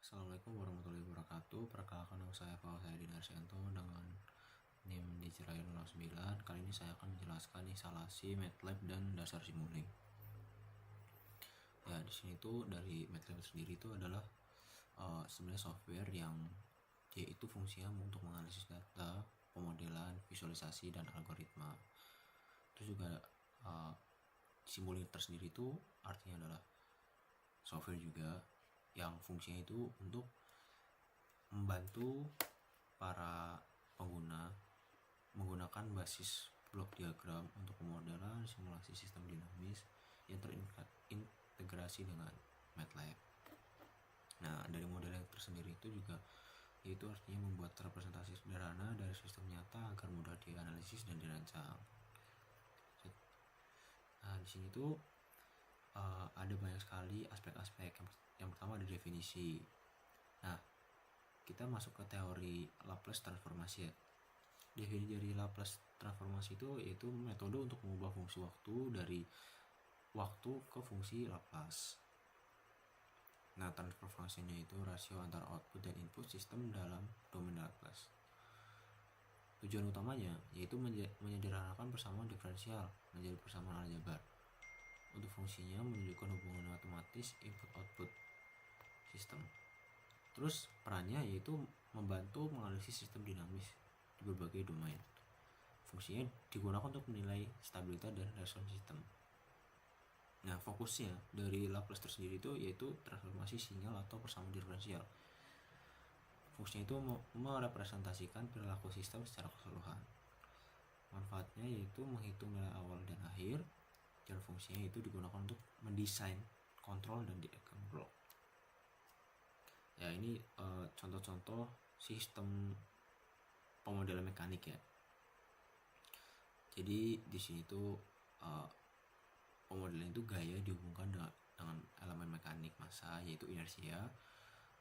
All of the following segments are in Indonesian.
Assalamualaikum warahmatullahi wabarakatuh. Perkenalkan nama saya Fauzadi Narsianto dengan NIM Dicerai 09. Kali ini saya akan menjelaskan instalasi MATLAB dan dasar Simulink. Ya, di sini tuh dari MATLAB sendiri itu adalah sebenarnya software yang yaitu fungsinya untuk menganalisis data, pemodelan, visualisasi dan algoritma. Terus juga Simulink tersendiri itu artinya adalah software juga yang fungsinya itu untuk membantu para pengguna menggunakan basis blok diagram untuk pemodelan simulasi sistem dinamis yang terintegrasi dengan MATLAB. Nah, dari model yang tersendiri itu juga yaitu artinya membuat representasi sederhana dari sistem nyata agar mudah dianalisis dan dirancang. Nah, di sini tuh ada banyak sekali aspek-aspek. Yang pertama ada definisi. Nah, kita masuk ke teori Laplace transformasi ya. Definisi dari Laplace transformasi itu yaitu metode untuk mengubah fungsi waktu dari waktu ke fungsi Laplace. Nah, transformasinya itu rasio antara output dan input sistem dalam domain Laplace. Tujuan utamanya yaitu menyederhanakan persamaan diferensial menjadi persamaan aljabar. Untuk fungsinya menunjukkan hubungan matematis input-output sistem. Terus perannya yaitu membantu menganalisis sistem dinamis di berbagai domain. Fungsinya digunakan untuk menilai stabilitas dan respons sistem. Nah, fokusnya dari Laplace tersendiri itu yaitu transformasi sinyal atau persamaan diferensial. Fungsinya itu merepresentasikan perilaku sistem secara keseluruhan. Manfaatnya yaitu menghitung nilai awal dan akhir, dan fungsinya itu digunakan untuk mendesain, kontrol, dan diagram blok. Ya, ini contoh-contoh sistem pemodelan mekanik ya. Jadi di sini tuh pemodelan itu gaya dihubungkan dengan elemen mekanik massa yaitu inersia.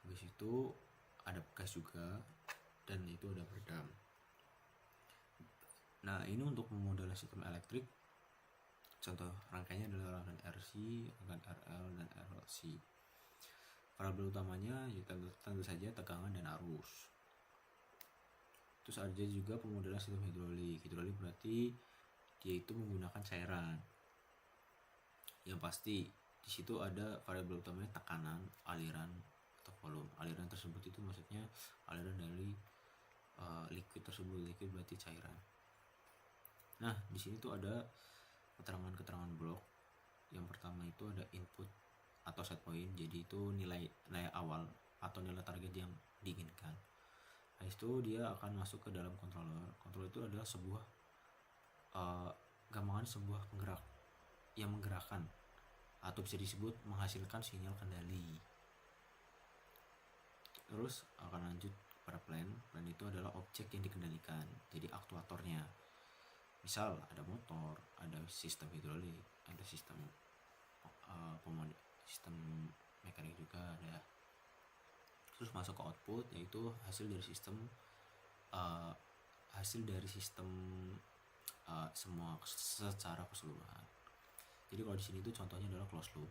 Habis itu ada gas juga dan itu ada peredam. Nah, ini untuk memodelan sistem elektrik. Contoh rangkaiannya adalah rangkaian RC, rangkaian RL, dan RLC. Variabel utamanya ya tentu saja tegangan dan arus. Terus ada juga pemodelan sistem hidrolik. Hidrolik berarti dia itu menggunakan cairan. Yang pasti di situ ada variabel utamanya tekanan, aliran, atau volume. Aliran tersebut itu maksudnya aliran dari liquid tersebut. Liquid berarti cairan. Nah, di sini tuh ada keterangan-keterangan blok. Yang pertama itu ada input atau set point, jadi itu nilai awal atau nilai target yang diinginkan. Nah, itu dia akan masuk ke dalam controller. Controller itu adalah sebuah gampangan sebuah penggerak yang menggerakkan atau bisa disebut menghasilkan sinyal kendali. Terus akan lanjut pada plan. Plan itu adalah objek yang dikendalikan, jadi aktuatornya. Misal ada motor, ada sistem hidrolik, ada sistem sistem mekanik juga ada. Terus masuk ke output yaitu hasil dari sistem semua secara keseluruhan. Jadi kalau di sini itu contohnya adalah closed loop.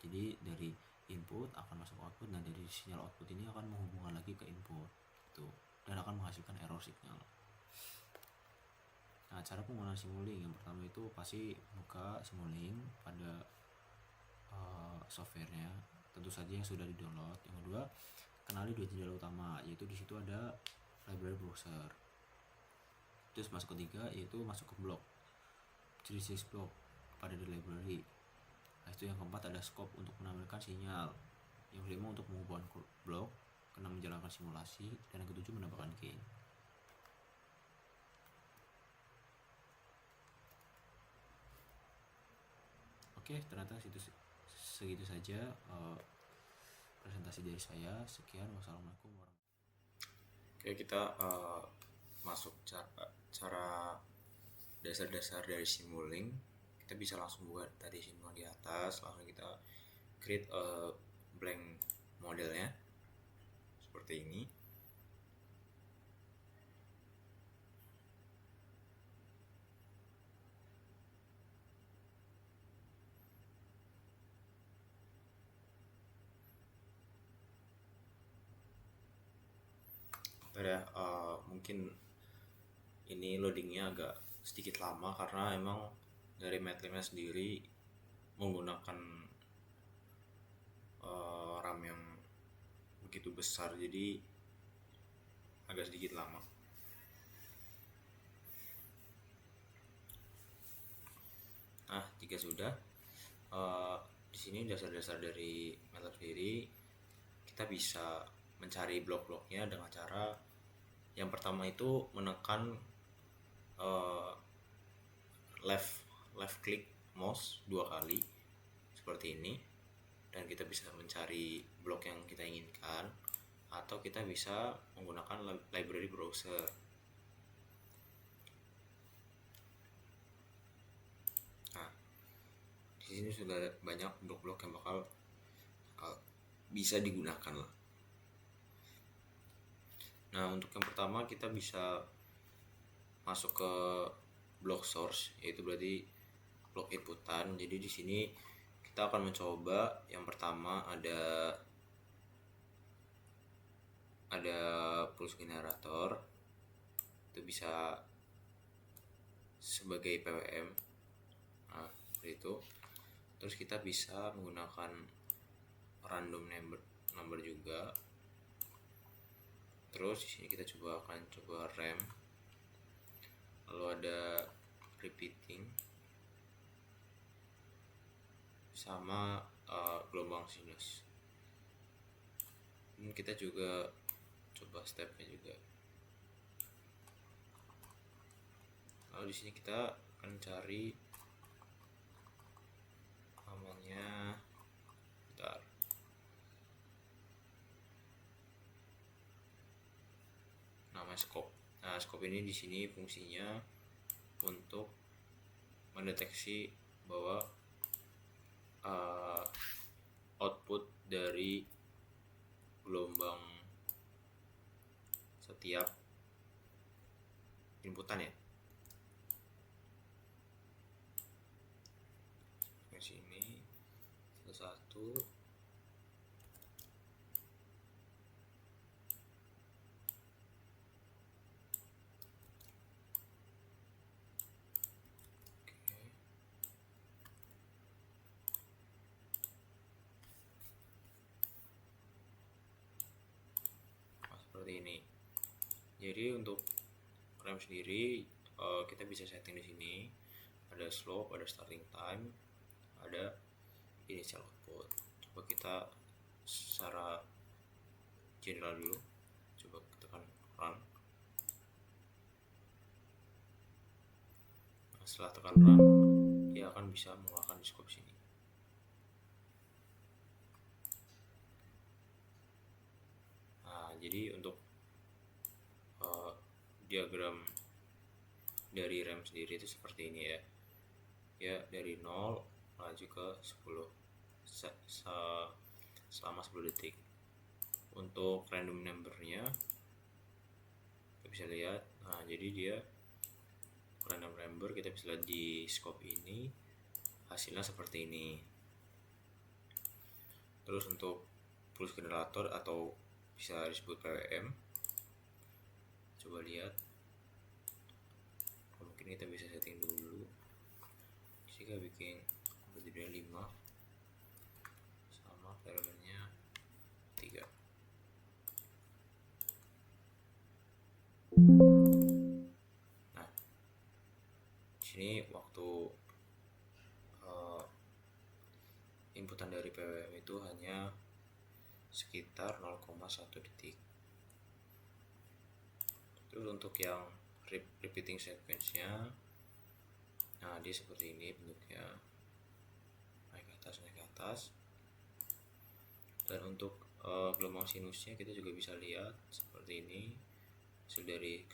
Jadi dari input akan masuk ke output, dan dari sinyal output ini akan menghubungkan lagi ke input gitu, dan akan menghasilkan error signal. Nah, cara penggunaan Simulink yang pertama itu pasti buka Simulink pada softwarenya, tentu saja yang sudah di-download. Yang kedua, kenali dua jendela utama, yaitu di situ ada library browser. Terus masuk ketiga yaitu masuk ke blok, jenis blok pada di library. Nah, itu yang keempat ada scope untuk menampilkan sinyal. Yang kelima untuk mengubah blok, keenam menjalankan simulasi, dan yang ketujuh menambahkan gain. Oke, ternyata segitu saja presentasi dari saya. Sekian, wassalamualaikum warahmatullahi wabarakatuh. Oke, kita masuk cara dasar-dasar dari Simulink. Kita bisa langsung buka tadi Simulink di atas, langsung kita create blank modelnya seperti ini. Bentar ya, mungkin ini loadingnya agak sedikit lama karena emang dari MATLAB-nya sendiri menggunakan RAM yang begitu besar, jadi agak sedikit lama. Nah, jika sudah, di sini dasar-dasar dari MATLAB sendiri, kita bisa mencari blok-bloknya dengan cara yang pertama itu menekan left click mouse 2 kali seperti ini, dan kita bisa mencari blok yang kita inginkan, atau kita bisa menggunakan library browser. Nah, di sini sudah banyak blok-blok yang bakal bisa digunakan lah. Nah, untuk yang pertama kita bisa masuk ke blok source, yaitu berarti blok inputan. Jadi di sini kita akan mencoba yang pertama ada pulse generator, itu bisa sebagai PWM. Nah, seperti itu. Terus kita bisa menggunakan random number juga. Terus di sini kita akan coba rem. Lalu ada repeating sama gelombang sinus. Dan kita juga coba stepnya juga. Lalu di sini kita akan cari namanya, namanya scope. Nah, scope ini di sini fungsinya untuk mendeteksi bahwa output dari gelombang setiap inputan ya. Di sini satu-satu. Seperti ini. Jadi untuk rem sendiri kita bisa setting di sini. Ada slope, ada starting time, ada initial output. Coba kita secara general dulu. Coba kita tekan run. Nah, setelah tekan run, dia akan bisa mengeluarkan di scope sini. Nah, jadi untuk diagram dari rem sendiri itu seperti ini ya. Ya, dari 0 maju ke 10 selama 10 detik. Untuk random numbernya kita bisa lihat. Nah, jadi dia random number kita bisa lihat di scope ini, hasilnya seperti ini. Terus untuk pulse generator atau bisa disebut PWM, coba lihat. Mungkin kita bisa setting dulu. Jika bikin jadinya 5 sama PWM-nya 3. Nah, di sini waktu inputan dari PWM itu hanya sekitar 0,1 detik. Terus untuk yang repeating sequence-nya, nah dia seperti ini bentuknya, naik ke atas. Dan untuk gelombang sinusnya kita juga bisa lihat seperti ini, hasil dari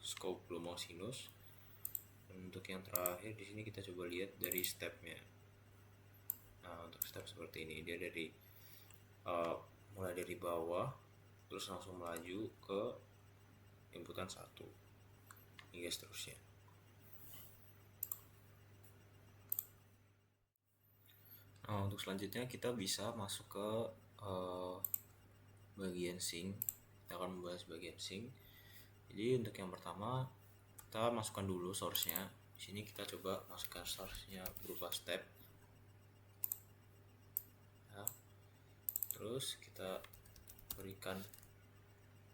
scope gelombang sinus. Dan untuk yang terakhir di sini kita coba lihat dari stepnya. Nah, untuk step seperti ini, dia dari mulai dari bawah terus langsung melaju ke inputan 1 hingga seterusnya. Nah, untuk selanjutnya kita bisa masuk ke bagian sync. Kita akan membahas bagian sync. Jadi untuk yang pertama kita masukkan dulu source-nya. Di sini kita coba masukkan source-nya berupa step. Ya. Terus kita berikan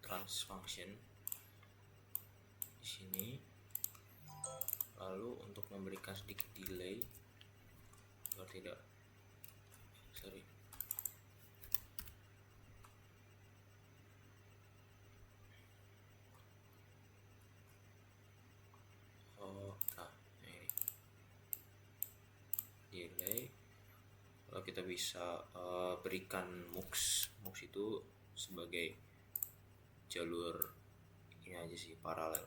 trans function di sini. Lalu untuk memberikan sedikit delay agar tidak ini delay. Lalu kita bisa berikan mux itu sebagai jalur ini aja sih, paralel.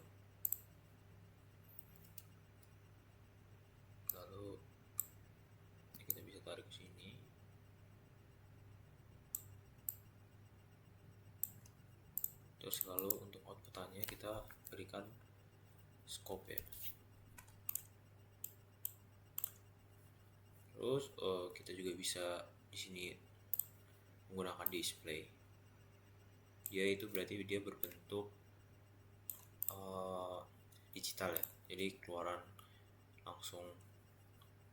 Lalu kita bisa tarik ke sini. Terus lalu untuk outputannya kita berikan scope ya. Terus kita juga bisa di sini menggunakan display. Dia itu berarti dia berbentuk digital ya. Jadi keluaran langsung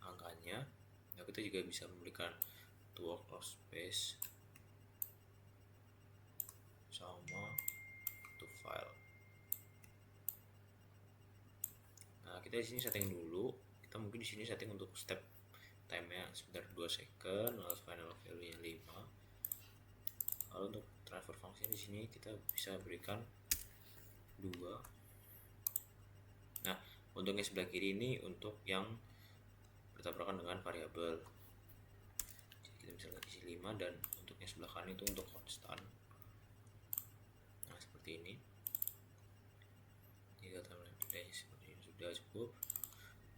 angkanya. Nah, kita juga bisa memberikan to workspace sama to file. Nah, kita di sini setting dulu. Kita mungkin di sini setting untuk step time-nya sebentar 2 second, lalu final value-nya 5. Lalu untuk transfer function di sini kita bisa berikan 2. Nah, untuk yang sebelah kiri ini untuk yang bertabrakan dengan variabel. Jadi kita bisa isi 5, dan untuk yang sebelah kanan itu untuk konstan. Nah, seperti ini. Ini data seperti ini sudah cukup.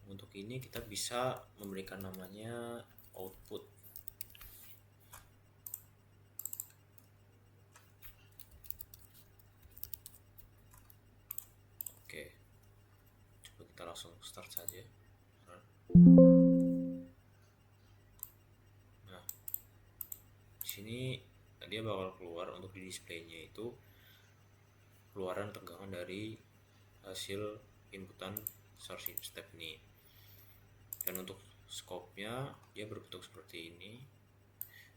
Untuk ini kita bisa memberikan namanya output. Oke, coba kita langsung start saja. Nah, di sini dia bakal keluar untuk di displaynya itu keluaran tegangan dari hasil inputan source step ini. Dan untuk scope-nya dia berbentuk seperti ini.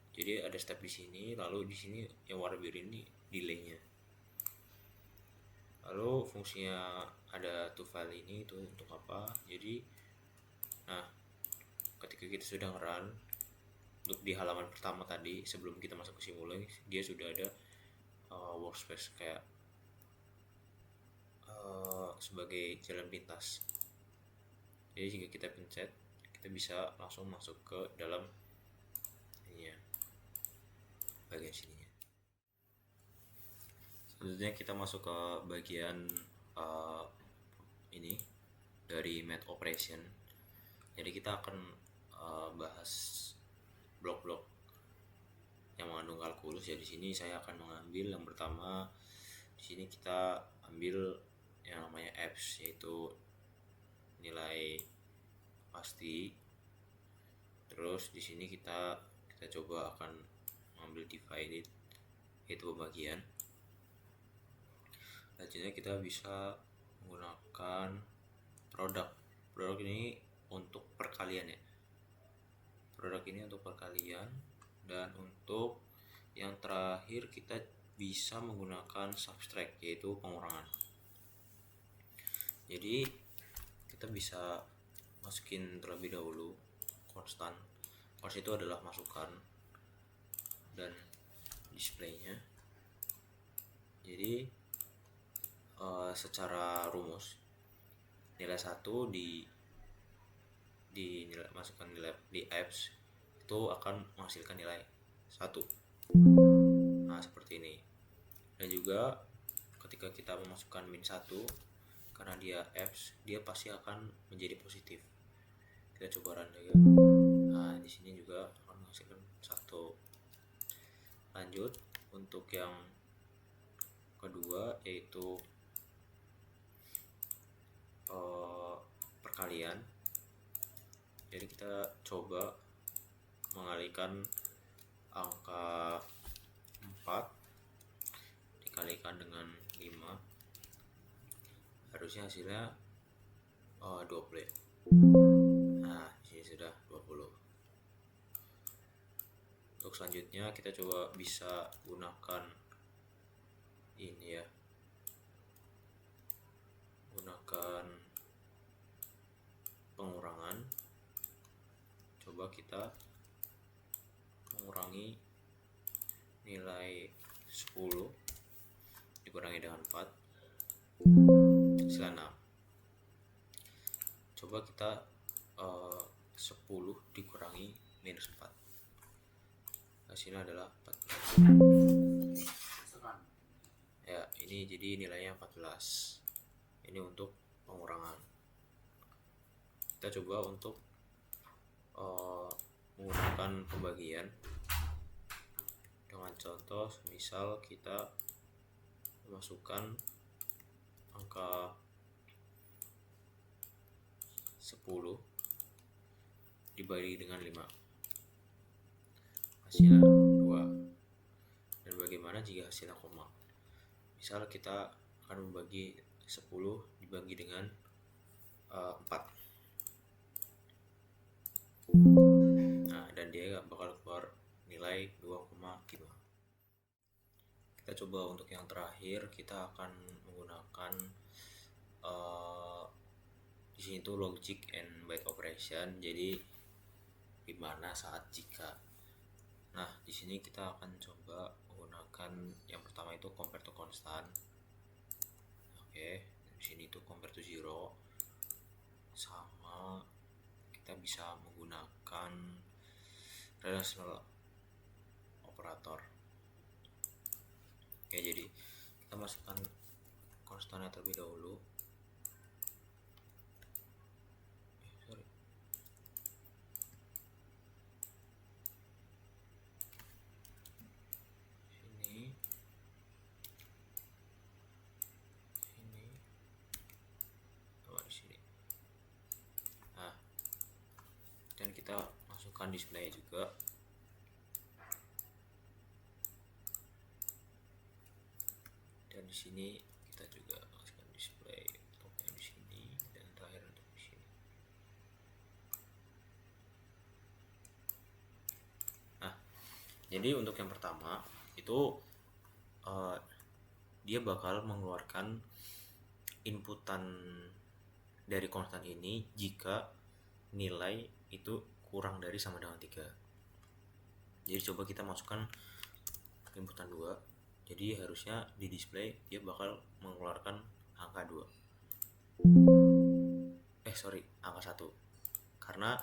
Jadi ada step di sini, lalu di sini yang warna biru ini delay-nya. Lalu fungsinya ada to file ini itu untuk apa? Jadi nah, ketika kita sudah run untuk di halaman pertama tadi sebelum kita masuk ke simulasi, dia sudah ada workspace kayak sebagai jalan pintas. Jadi jika kita pencet, kita bisa langsung masuk ke dalam ini ya, bagian sininya. Selanjutnya kita masuk ke bagian ini dari math operation. Jadi kita akan bahas blok-blok yang mengandung kalkulus ya. Di sini saya akan mengambil yang pertama. Di sini kita ambil yang namanya Fs, yaitu nilai pasti. Terus di sini kita coba akan mengambil divided, yaitu pembagian. Selanjutnya kita bisa menggunakan produk. Produk ini untuk perkalian ya. Produk ini untuk perkalian. Dan untuk yang terakhir kita bisa menggunakan subtract, yaitu pengurangan. Jadi kita bisa masukin terlebih dahulu konstan. Konstan itu adalah masukan dan displaynya. Jadi secara rumus nilai 1 di nilai, masukkan nilai di Fs itu akan menghasilkan nilai 1. Nah, seperti ini. Dan juga ketika kita memasukkan min 1, karena dia Fs, dia pasti akan menjadi positif. Kita coba run ya. Nah, di sini juga akan menghasilkan 1. Lanjut untuk yang kedua, yaitu perkalian. Jadi kita coba mengalihkan angka 4 dikalikan dengan 5 harusnya hasilnya 20 ya. Nah, di sini sudah 20. Untuk selanjutnya kita coba bisa gunakan ini ya. Gunakan pengurangan. Coba kita mengurangi nilai 10 dikurangi dengan 4 hasilnya 6. Coba kita 10 dikurangi minus 4 hasilnya adalah 14 ya. Ini jadi nilainya 14. Ini untuk pengurangan. Kita coba untuk menggunakan pembagian dengan contoh misal kita memasukkan angka 10 dibagi dengan 5 hasilnya 2. Dan bagaimana jika hasilnya koma? Misal kita akan membagi 10 dibagi dengan 4. Nah, dan dia bakal keluar nilai 2,5. Kita coba untuk yang terakhir, kita akan menggunakan di sini tuh logic and byte operation. Jadi gimana saat jika. Nah, di sini kita akan coba menggunakan yang pertama itu compare to constant. Oke, di sini tuh compare to 0 sama kita bisa menggunakan relational operator. Oke, jadi kita masukkan konstannya terlebih dahulu. Dan kita masukkan display juga. Dan di sini kita juga masukkan display untuk yang di sini dan terakhir untuk di sini. Nah, jadi untuk yang pertama itu dia bakal mengeluarkan inputan dari konstan ini jika nilai itu kurang dari sama dengan 3. Jadi coba kita masukkan inputan 2. Jadi harusnya di display dia bakal mengeluarkan angka 2. Angka 1. Karena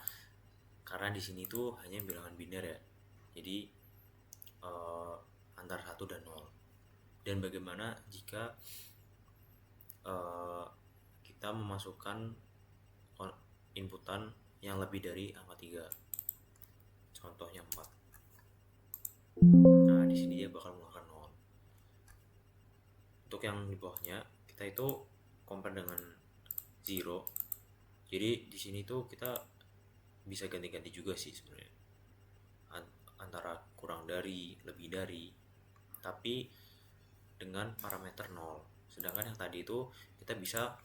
di sini tuh hanya bilangan biner ya. Jadi antara 1 dan 0. Dan bagaimana jika kita memasukkan inputan yang lebih dari angka 3, contohnya 4. Nah, di sini dia bakal mengeluarkan 0. Untuk yang di bawahnya kita itu compare dengan 0. Jadi di sini tuh kita bisa ganti-ganti juga sih sebenarnya, antara kurang dari, lebih dari, tapi dengan parameter 0. Sedangkan yang tadi itu kita bisa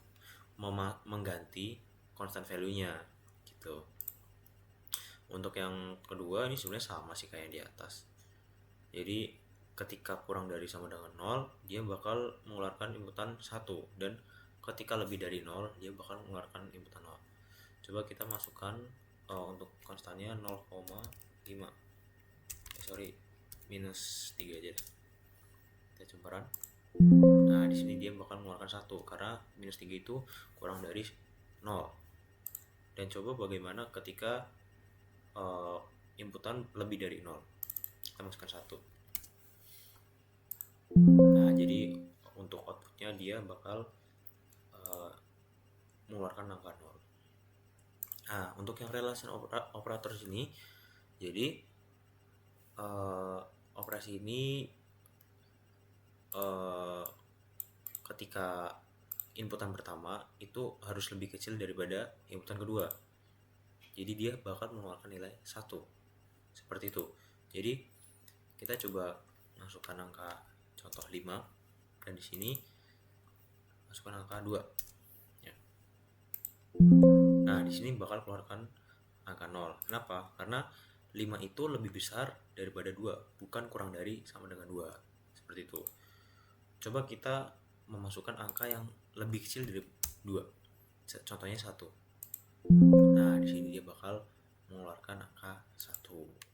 mengganti constant value-nya gitu. Untuk yang kedua ini sebenarnya sama sih kayak di atas. Jadi ketika kurang dari sama dengan 0 dia bakal mengeluarkan inputan 1, dan ketika lebih dari 0 dia bakal mengeluarkan inputan 0. Coba kita masukkan untuk konstannya 0,5. Minus 3 aja. Kita coba run. Nah, di sini dia bakal mengeluarkan 1 karena minus 3 itu kurang dari 0. Dan coba bagaimana ketika inputan lebih dari 0. Kita masukkan 1. Nah, jadi untuk outputnya dia bakal mengeluarkan angka 0. Nah, untuk yang relation operator sini, jadi operasi ini ketika inputan pertama itu harus lebih kecil daripada inputan kedua. Jadi dia bakal mengeluarkan nilai 1. Seperti itu. Jadi kita coba masukkan angka contoh 5 dan di sini masukkan angka 2. di sini bakal keluarkan angka 0. Kenapa? Karena 5 itu lebih besar daripada 2, bukan kurang dari sama dengan 2. Seperti itu. Coba kita memasukkan angka yang lebih kecil dari 2. Contohnya 1. Nah, di sini dia bakal mengeluarkan angka 1.